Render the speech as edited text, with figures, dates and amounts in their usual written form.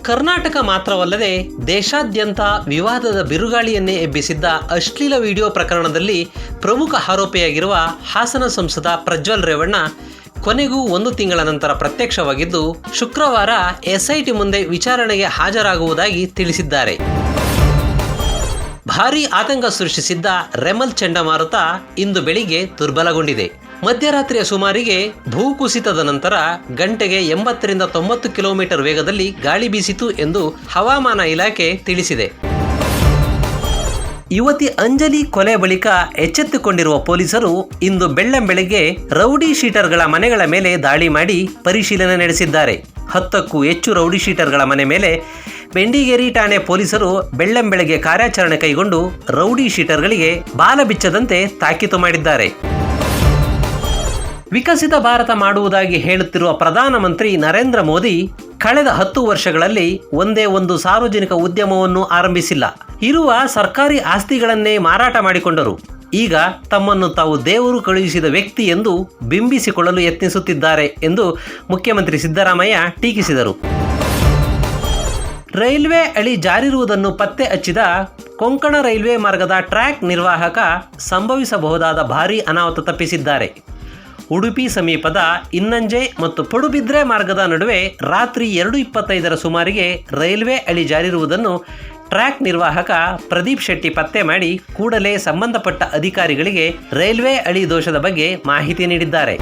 ಕರ್ನಾಟಕ ಮಾತ್ರವಲ್ಲದೆ ದೇಶಾದ್ಯಂತ ವಿವಾದದ ಬಿರುಗಾಳಿಯನ್ನೇ ಎಬ್ಬಿಸಿದ್ದ ಅಶ್ಲೀಲ ವಿಡಿಯೋ ಪ್ರಕರಣದಲ್ಲಿ ಪ್ರಮುಖ ಆರೋಪಿಯಾಗಿರುವ ಹಾಸನ ಸಂಸದ ಪ್ರಜ್ವಲ್ ರೇವಣ್ಣ ಕೊನೆಗೂ 1 ತಿಂಗಳ ನಂತರ ಪ್ರತ್ಯಕ್ಷವಾಗಿದ್ದು ಶುಕ್ರವಾರ ಎಸ್ಐಟಿ ಮುಂದೆ ವಿಚಾರಣೆಗೆ ಹಾಜರಾಗುವುದಾಗಿ ತಿಳಿಸಿದ್ದಾರೆ. ಭಾರೀ ಆತಂಕ ಸೃಷ್ಟಿಸಿದ್ದ ರೆಮಲ್ ಚಂಡಮಾರುತ ಇಂದು ಬೆಳಿಗ್ಗೆ ದುರ್ಬಲಗೊಂಡಿದೆ. ಮಧ್ಯರಾತ್ರಿಯ ಸುಮಾರಿಗೆ ಭೂಕುಸಿತದ ನಂತರ ಗಂಟೆಗೆ 80ರಿಂದ 90 ಕಿಲೋಮೀಟರ್ ವೇಗದಲ್ಲಿ ಗಾಳಿ ಬೀಸಿತು ಎಂದು ಹವಾಮಾನ ಇಲಾಖೆ ತಿಳಿಸಿದೆ. ಯುವತಿ ಅಂಜಲಿ ಕೊಲೆ ಬಳಿಕ ಎಚ್ಚೆತ್ತುಕೊಂಡಿರುವ ಪೊಲೀಸರು ಇಂದು ಬೆಳ್ಳಂಬೆಳಗ್ಗೆ ರೌಡಿ ಶೀಟರ್ಗಳ ಮನೆಗಳ ಮೇಲೆ ದಾಳಿ ಮಾಡಿ ಪರಿಶೀಲನೆ ನಡೆಸಿದ್ದಾರೆ. 10ಕ್ಕೂ ಹೆಚ್ಚು ರೌಡಿ ಶೀಟರ್ಗಳ ಮನೆ ಮೇಲೆ ಬೆಂಡಿಗೇರಿ ಠಾಣೆ ಪೊಲೀಸರು ಬೆಳ್ಳಂಬೆಳಗ್ಗೆ ಕಾರ್ಯಾಚರಣೆ ಕೈಗೊಂಡು ರೌಡಿ ಶೀಟರ್ಗಳಿಗೆ ಬಾಲ ಬಿಚ್ಚದಂತೆ ತಾಕೀತು ಮಾಡಿದ್ದಾರೆ. ವಿಕಸಿತ ಭಾರತ ಮಾಡುವುದಾಗಿ ಹೇಳುತ್ತಿರುವ ಪ್ರಧಾನಮಂತ್ರಿ ನರೇಂದ್ರ ಮೋದಿ ಕಳೆದ 10 ವರ್ಷಗಳಲ್ಲಿ ಒಂದೇ ಒಂದು ಸಾರ್ವಜನಿಕ ಉದ್ಯಮವನ್ನು ಆರಂಭಿಸಿಲ್ಲ. ಇರುವ ಸರ್ಕಾರಿ ಆಸ್ತಿಗಳನ್ನೇ ಮಾರಾಟ ಮಾಡಿಕೊಂಡರು. ಈಗ ತಮ್ಮನ್ನು ತಾವು ದೇವರು ಕಳುಹಿಸಿದ ವ್ಯಕ್ತಿ ಎಂದು ಬಿಂಬಿಸಿಕೊಳ್ಳಲು ಯತ್ನಿಸುತ್ತಿದ್ದಾರೆ ಎಂದು ಮುಖ್ಯಮಂತ್ರಿ ಸಿದ್ದರಾಮಯ್ಯ ಟೀಕಿಸಿದರು. ರೈಲ್ವೆ ಹಳಿ ಜಾರಿರುವುದನ್ನು ಪತ್ತೆ ಹಚ್ಚಿದ ಕೊಂಕಣ ರೈಲ್ವೆ ಮಾರ್ಗದ ಟ್ರ್ಯಾಕ್ ನಿರ್ವಾಹಕ ಸಂಭವಿಸಬಹುದಾದ ಭಾರೀ ಅನಾಹುತ ತಪ್ಪಿಸಿದ್ದಾರೆ. ಉಡುಪಿ ಸಮೀಪದ ಇನ್ನಂಜೆ ಮತ್ತು ಪಡುಬಿದ್ರೆ ಮಾರ್ಗದ ನಡುವೆ ರಾತ್ರಿ 2:25 ಸುಮಾರಿಗೆ ರೈಲ್ವೆ ಹಳಿ ಜಾರಿರುವುದನ್ನು ಟ್ರ್ಯಾಕ್ ನಿರ್ವಾಹಕ ಪ್ರದೀಪ್ ಶೆಟ್ಟಿ ಪತ್ತೆ ಮಾಡಿ ಕೂಡಲೇ ಸಂಬಂಧಪಟ್ಟ ಅಧಿಕಾರಿಗಳಿಗೆ ರೈಲ್ವೆ ಹಳಿ ದೋಷದ ಬಗ್ಗೆ ಮಾಹಿತಿ ನೀಡಿದ್ದಾರೆ.